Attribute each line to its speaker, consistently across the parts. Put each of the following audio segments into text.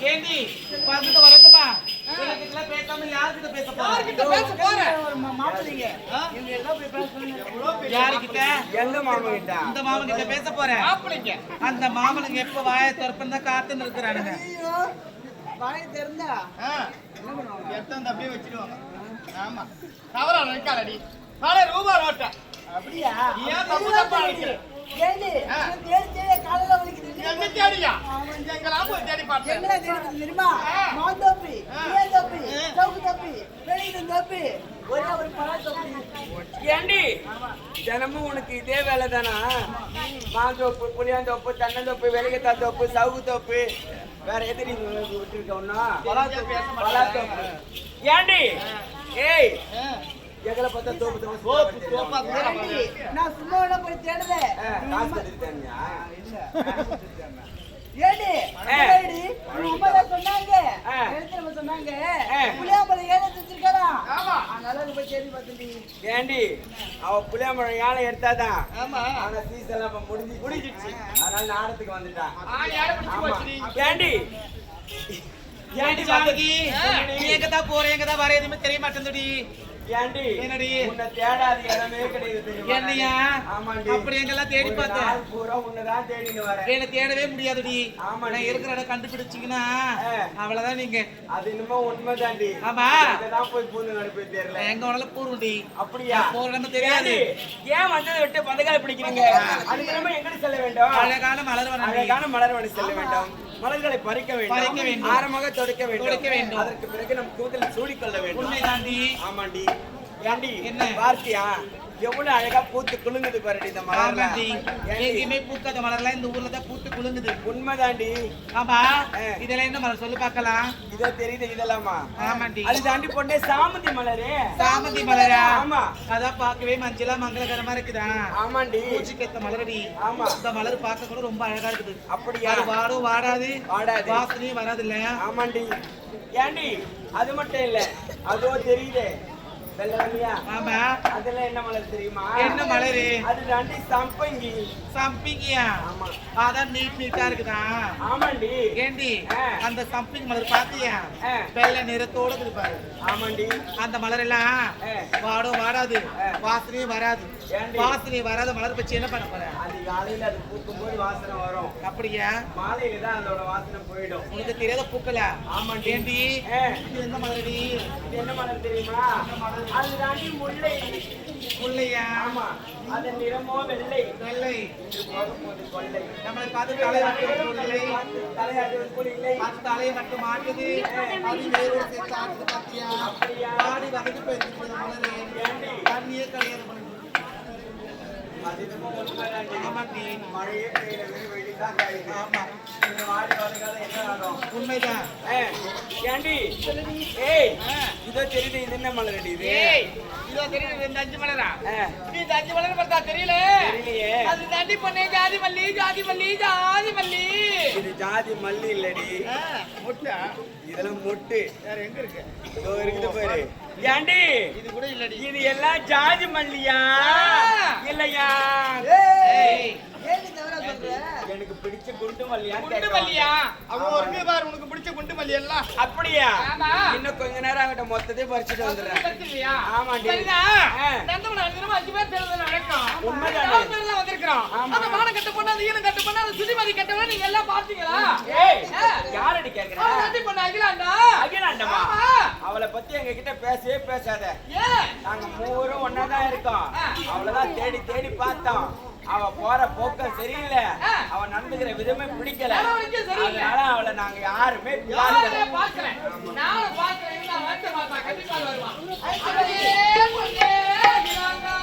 Speaker 1: ஏண்டி பக்கத்து வரதுமா கிட்ட பேசாம யார்கிட்ட பேச போற
Speaker 2: யார்கிட்ட பேச போற
Speaker 1: மாப்பிளைங்க இங்க எல்லாம் போய் பேசணும் யார்கிட்ட எந்த மாமா கிட்ட இந்த மாமா கிட்ட பேச போற
Speaker 2: மாப்பிளைங்க
Speaker 1: அந்த மாமனுங்க எப்ப வாயை திறப்பந்தா காத்துன்னு இருக்கறானுங்க
Speaker 2: ஐயோ வாயை திறந்தா
Speaker 1: என்ன பண்ணுவாங்க
Speaker 2: எத்தனை அப்படியே வச்சிடுவாங்க ஆமா தவறா நினைக்காதடி காலை ரூபா நோட்ட
Speaker 1: அப்படியா
Speaker 2: ஏன் தப்பு தப்பா நினைக்கிற
Speaker 1: ஏண்டி தேடி காலையில வலிக்குது
Speaker 2: என்ன தேடியா எங்கெல்லாம் போய் தேடி பார்த்தேன்
Speaker 1: எங்கடா தேடி தெரியுமா மாந்தோப்பி ஏதோப்பி சவுக்கு தப்பி வெளியில தப்பி ஒரே ஒரு பழ தப்பி
Speaker 3: ஏண்டி தினமும் உனக்கு இதே வேலை தானா மாந்தோப்பு புளியாந்தோப்பு தென்னந்தோப்பு வெளிக்கத்தா தோப்பு சவுக்கு தோப்பு வேற எதிரி விட்டுருக்கோம்னா பலாத்தோப்பு ஏண்டி ஏய் எங்களை பார்த்தா தோப்பு
Speaker 1: நான் சும்மா போய் தேடுறேன்
Speaker 3: காசு கட்டிருக்காங்க
Speaker 1: ஏடி ஏடி உங்க சொன்னாங்க எழுத்துல சொன்னாங்க புளியாம்பழம் ஏழை வச்சிருக்காரா
Speaker 2: ஆமா
Speaker 1: அதனால போய் தேடி பார்த்தீங்க
Speaker 3: ஏண்டி அவ புளியாம்பழம் ஏழை எடுத்தாதான்
Speaker 2: ஆமா
Speaker 3: ஆனா சீசன் எல்லாம் முடிஞ்சிடுச்சு அதனால நாடத்துக்கு வந்துட்டான்
Speaker 2: யாரை பிடிச்சு போச்சுடி
Speaker 3: ஏண்டி
Speaker 1: ஏடி ஜானகி நீ எங்க தான் போற எங்க தான் வர எதுவுமே தெரிய மாட்டேங்குதுடி
Speaker 3: ஏண்டி
Speaker 1: என்னடி
Speaker 3: உன்னை தேடாத இடமே கிடையாது தெரியுமா?
Speaker 1: என்னையா
Speaker 3: ஆமாண்டி
Speaker 1: அப்படி எங்கெல்லாம் தேடி பார்த்தேன்
Speaker 3: நாள் பூரா உன்னதான் தேடின்னு வரேன்
Speaker 1: என்ன தேடவே முடியாதுடி
Speaker 3: ஆமாடி.
Speaker 1: நான் இருக்கிற இடம் கண்டுபிடிச்சீங்கன்னா அவ்வளவுதான் நீங்க
Speaker 3: அது என்னமோ உண்மைதாண்டி
Speaker 1: ஆமா
Speaker 3: இதெல்லாம் போய் பூந்து நடப்பே தெரியல
Speaker 1: எங்க வேணாலும் போறோம்டி
Speaker 3: அப்படியா
Speaker 1: போற இடம் தெரியாது
Speaker 3: ஏன் வந்ததை விட்டு பந்தகால பிடிக்கிறீங்க அதுக்கு நம்ம எங்கடி செல்ல வேண்டும்
Speaker 1: அழகான மலர் வனம்
Speaker 3: அழகான மலர்வனை செல்ல வேண்டும் மலர்களை பறிக்க
Speaker 1: பறிக்க
Speaker 3: வேண்டும்
Speaker 1: வேண்டும்.
Speaker 3: ஆரமாக தொடுக்க
Speaker 1: தொடுக்க வேண்டும்.
Speaker 3: வேண்டும் அதற்கு பிறகு நம் கூந்தலில் சூடிக்கொள்ள வேண்டும்
Speaker 1: உண்மைதாண்டி
Speaker 3: ஆமாண்டி ஏண்டி
Speaker 1: என்ன?
Speaker 3: பார்த்தியா எவ்வளவு அழகா பூத்து குலுங்குது பாருடி இந்த மலர்ல
Speaker 1: ஆமாண்டி எங்கேயுமே பூக்காத மலர்லாம் இந்த ஊர்ல தான் பூத்து குலுங்குது
Speaker 3: உண்மைதாண்டி
Speaker 1: ஆமா இதெல்லாம் என்ன மலர் சொல்லு பார்க்கலாம்
Speaker 3: இதோ தெரியுது இதெல்லாமா
Speaker 1: ஆமாண்டி
Speaker 3: அது தாண்டி போட்டே சாமந்தி மலரே
Speaker 1: சாமந்தி மலரா
Speaker 3: ஆமா
Speaker 1: அதான் பார்க்கவே மஞ்சளா மங்களகரமா இருக்குதா
Speaker 3: ஆமாண்டி
Speaker 1: பூச்சிக்கு ஏத்த மலரடி
Speaker 3: ஆமா
Speaker 1: இந்த மலர் பார்க்க கூட ரொம்ப அழகா இருக்குது
Speaker 3: அப்படியா
Speaker 1: அது வாடும் வாடாது
Speaker 3: வாடாது.
Speaker 1: வாசனையும் வராது இல்ல
Speaker 3: ஆமாண்டி ஏண்டி அது மட்டும் இல்ல அதோ தெரியுதே வெள்ளமியா
Speaker 1: ஆமா
Speaker 3: அதெல்லாம் என்ன மலர் தெரியுமா
Speaker 1: என்ன மலரு
Speaker 3: அது தாண்டி சம்பங்கி
Speaker 1: சம்பிங்கியா
Speaker 3: ஆமா
Speaker 1: அதான் நீட்டா இருக்குதா
Speaker 3: ஆமாண்டி
Speaker 1: ஏண்டி
Speaker 3: ஆ.
Speaker 1: அந்த சம்பிங் மலர் பாத்தியா
Speaker 3: ஆ.
Speaker 1: வெள்ளை நிறத்தோட இருப்பாரு
Speaker 3: ஆமாண்டி
Speaker 1: அந்த மலர் எல்லாம்
Speaker 3: ஆ.
Speaker 1: வாடும் வாடாது
Speaker 3: ஆ.
Speaker 1: வாசனையும் வராது
Speaker 3: ஏண்டி?
Speaker 1: வாசனை வராத மலர் பச்சி என்ன பண்ண போற
Speaker 3: அது காலையில அது பூக்கும் போது வாசனை வரும்
Speaker 1: அப்படியா
Speaker 3: மாலையில தான் அதோட வாசனை போயிடும்
Speaker 1: உனக்கு தெரியாத பூக்கல
Speaker 3: ஆமாண்டி.
Speaker 1: ஏண்டி
Speaker 3: ஆ.
Speaker 1: இது எந்த மலரடி
Speaker 3: இது என்ன மலர் தெரியுமா அது தாண்டி முல்லை
Speaker 1: முல்லையா
Speaker 3: ஆமா அது நிறமோ வெள்ளை
Speaker 1: வெள்ளை
Speaker 3: இன்று போகும்போது கொள்ளை
Speaker 1: நம்மளை பார்த்து தலையாட்டுவது இல்லை
Speaker 3: தலையாட்டுவது கூட இல்லை
Speaker 1: அது தலையை மட்டும் மாட்டுது அது வேறொரு சேர்த்து ஆட்டுது பாத்தியா
Speaker 3: அப்படியா?
Speaker 1: ஆடி வகைக்கு போயிருக்கிறது மலரு
Speaker 3: ஏண்டி?
Speaker 1: தண்ணியே கிடையாது மலரு.
Speaker 3: அது என்னமோ உண்மைதாண்டி.
Speaker 1: ஆமாண்டி
Speaker 3: மழையே பெய்யல வெறும் வெயில்தான் காயுது.
Speaker 1: ஆமா
Speaker 3: இந்த வாடி வதங்காத என்ன ஆகும்
Speaker 1: உண்மைதான்
Speaker 3: ஏண்டி ஏய் இதோ தெரியுது இது என்ன மலரடி இது
Speaker 2: ஏய் இதோ தெரியுது இந்த அஞ்சு மலரா
Speaker 3: ஆ,
Speaker 2: நீ இந்த அஞ்சு மலர் பார்த்தா தெரியல
Speaker 3: தெரியலையே
Speaker 2: அது தாண்டி பண்ணே ஜாதி மல்லி ஜாதி மல்லி ஜாதி மல்லி
Speaker 3: இது ஜாதி மல்லி இல்லடி
Speaker 2: முட்டை
Speaker 3: இதெல்லாம் மொட்டு
Speaker 2: வேற எங்க இருக்கு
Speaker 3: இதோ இருக்குது பாரு ஏண்டி
Speaker 2: இது கூட இல்லடி
Speaker 3: இது எல்லாம் ஜாதி மல்லியா இல்லையா
Speaker 1: ஏய்
Speaker 2: ஏன் தவறா சொல்ற
Speaker 3: எனக்கு பிடிச்ச குண்டு மல்லியா
Speaker 2: குண்டு மல்லியா அவன் ஒரு பாரு உனக்கு பிடிச்ச குண்டு மல்லி எல்லாம்
Speaker 3: அப்படியா
Speaker 2: ஆமா.
Speaker 3: இன்னும் கொஞ்ச நேரம் ஆகட்ட மொத்தத்தையும் பறிச்சுட்டு வந்துடுறேன்
Speaker 2: தெரிஞ்சில்லையா
Speaker 3: ஆமாண்டி.
Speaker 2: சரிதான்
Speaker 3: ஆ.
Speaker 2: நந்தவன அஞ்சு அஞ்சு பேர் தேர்தல் நடக்கும்
Speaker 3: உண்மைதானே?
Speaker 2: 4 பேர் தான் வந்திருக்கிறோம்
Speaker 3: ஆமா.
Speaker 2: அந்த மானம் கட்ட பொண்ணு அந்த ஈனம் கட்ட பொண்ணு அந்த சுதிமதி கட்டவன நீங்க எல்லாம் பாத்தீங்களா
Speaker 3: ஏய்
Speaker 2: ஆ.
Speaker 3: யாரடி கேக்குற
Speaker 2: அவன் தாண்டி பொண்ணு அகிலாண்டா
Speaker 3: அகிலாண்டமா
Speaker 2: ஆமா.
Speaker 3: அவளை பத்தி எங்க கிட்ட பேசவே பேசாத
Speaker 2: ஏன்
Speaker 3: நாங்க மூவரும் ஒன்னாதான் இருக்கோம்
Speaker 2: ஆ.
Speaker 3: அவளதான் தேடி தேடி பார்த்தோம் அவ போற போக்கம் சரியில்லை
Speaker 2: ஆ.
Speaker 3: அவ நடந்துக்கிற விதமே பிடிக்கல
Speaker 2: நடவடிக்கை சரியில்லை.
Speaker 3: அதனால அவளை நாங்க யாருமே
Speaker 2: யாரே
Speaker 3: பார்க்கல.
Speaker 2: பாக்குறேன் நானும் பாக்குறேன் நான் வந்து பார்த்தா கண்டிப்பா வருவான் அப்படியே பொண்ணே அகிலாண்டா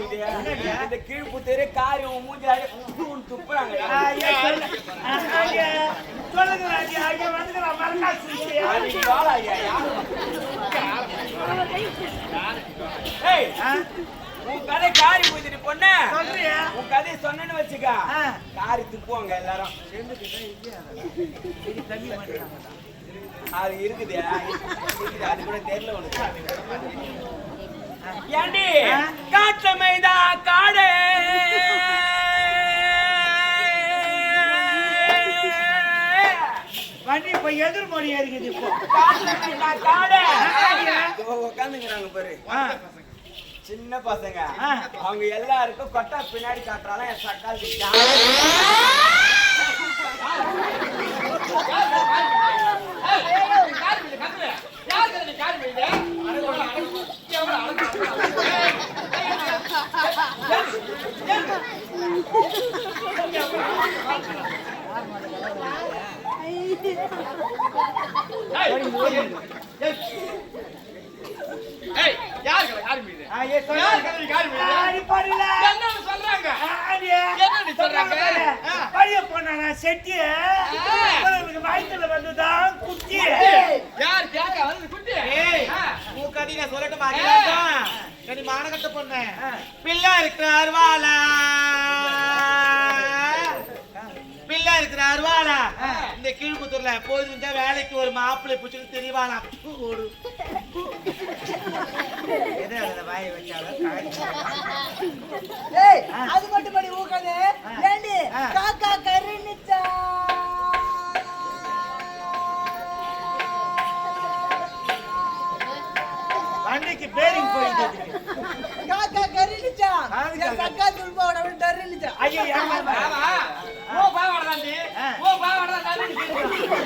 Speaker 3: இருக்குது இந்த கீழ்புத்தூர் காரி மூஞ்சி துப்புறாங்க உன் கதை காரி மூஞ்சிட்டு பொண்ண உன் கதையை சொன்னு வச்சுக்கா காரி துப்புவாங்க எல்லாரும் அது இருக்குது அது கூட தெரியல உனக்கு ஏண்டி காற்றமைதா காடு
Speaker 1: வண்டி இப்ப எதிர்மொழி இருக்குது இப்போ
Speaker 3: காற்றமைதா காடு உட்காந்துங்கிறாங்க பாரு சின்ன பசங்க அவங்க எல்லாருக்கும் கொட்டா பின்னாடி காட்டுறாலும் என் சக்கால்
Speaker 1: வயிற்றுல வந்துதான் குட்டி சொல்லட்டுமா மானகட்ட பொண்ணு பிள்ளை இருக்கிறார் வாழா பிள்ளை இருக்கிறார் வாழா இந்த கீழ்புத்தூர்ல போயிருந்தா வேலைக்கு ஒரு மாப்பிள்ளை பிடிச்சிட்டு தெரியவானா ஒரு வாய வச்சாலும் அது மட்டும் படி ஊக்காது காக்கா கருணிச்சா அன்னைக்கு பேரிங் போயிட்டு காக்கா கருணிச்சா கக்கா துல்போட டருணிச்சா ஐயோ
Speaker 2: ஓ பாவடதாண்டி ஓ பாவடதான்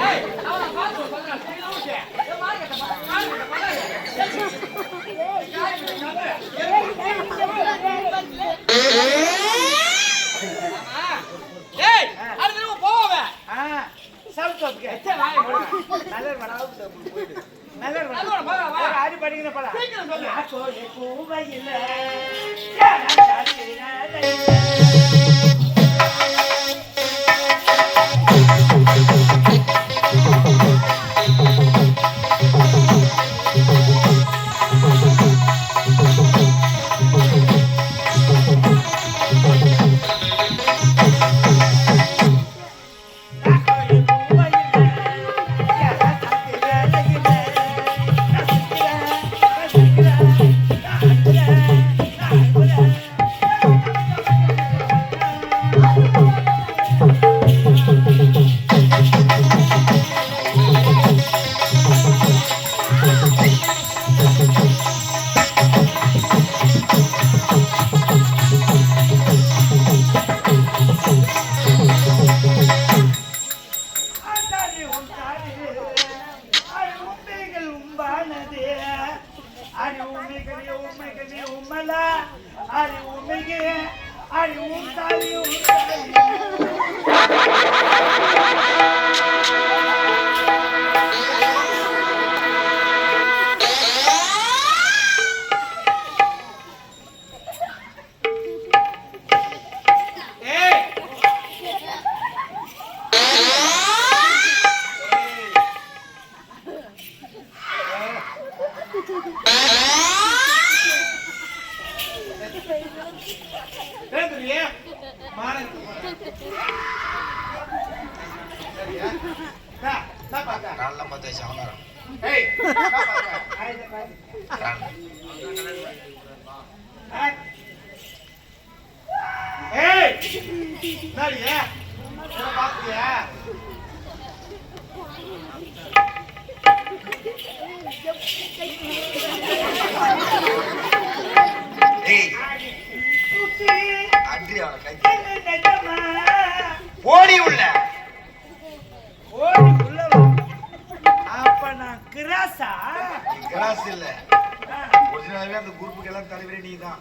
Speaker 2: ஏய் அவன பாத்து சொல்றா திருவுச்சே ஏ மார்க்கெட்ட ஏய் அடுத்து போவே
Speaker 1: சல்கோப்கே
Speaker 2: எச்ச வாய்
Speaker 1: நல்ல வடாவுக்கு போயிடு நல்ல வடா ஆடி படிக்கிற படா
Speaker 2: சீக்கிரம் சொல்லு
Speaker 1: ஆச்சோ ஏ கூவையில
Speaker 4: ஓடி உள்ள
Speaker 1: அப்ப நான் கிராஸா
Speaker 4: கிளாஸ் இல்ல ஒரிஜினலாவே அந்த குரூப்புக்கு எல்லாம் தலைவரே நீ தான்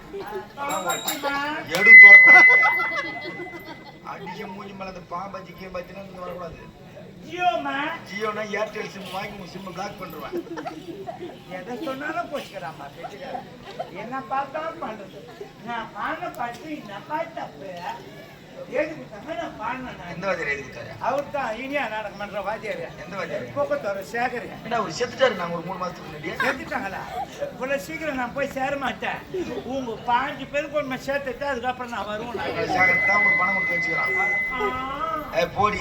Speaker 4: எடுத்து அடிக்க மூஞ்சி மேல அந்த பாம்பாச்சி கேம்பாச்சுன்னா வரக்கூடாது
Speaker 1: ஜியோமா
Speaker 4: ஜியோனா ஏர்டெல் சிம் வாங்கி உன் சிம் பிளாக் பண்ணுவேன்.
Speaker 1: எதை சொன்னாலும் போச்சுக்கிறாமா என்ன பார்த்தாலும் பண்றது. நான் பாடின பாட்டு என்னப்பா தப்பு எதுக்கு தாங்க நான் பாடினேன்.
Speaker 4: எந்த வாத்தியார் எழுதி கொடுத்தாரு?
Speaker 1: அவர் தான் இனியா நாடகம் பண்ற வாத்தியாரு.
Speaker 4: எந்த வாத்தியார்?
Speaker 1: போக்கத்தோட சேகர்.
Speaker 4: என்ன அவர் செத்துட்டாரு நாங்க ஒரு 3 மாசத்துக்கு முன்னாடியே.
Speaker 1: சேர்த்துட்டாங்களா? இவ்வளவு சீக்கிரம் நான் போய் சேர மாட்டேன். உங்க 5 பேருக்கு ஒன்று சேர்த்துட்டு அதுக்கப்புறம் நான் வருவேன்.
Speaker 4: சேகர் தான் உங்களுக்கு பணம் கொடுத்து வச்சுக்கிறான். போடி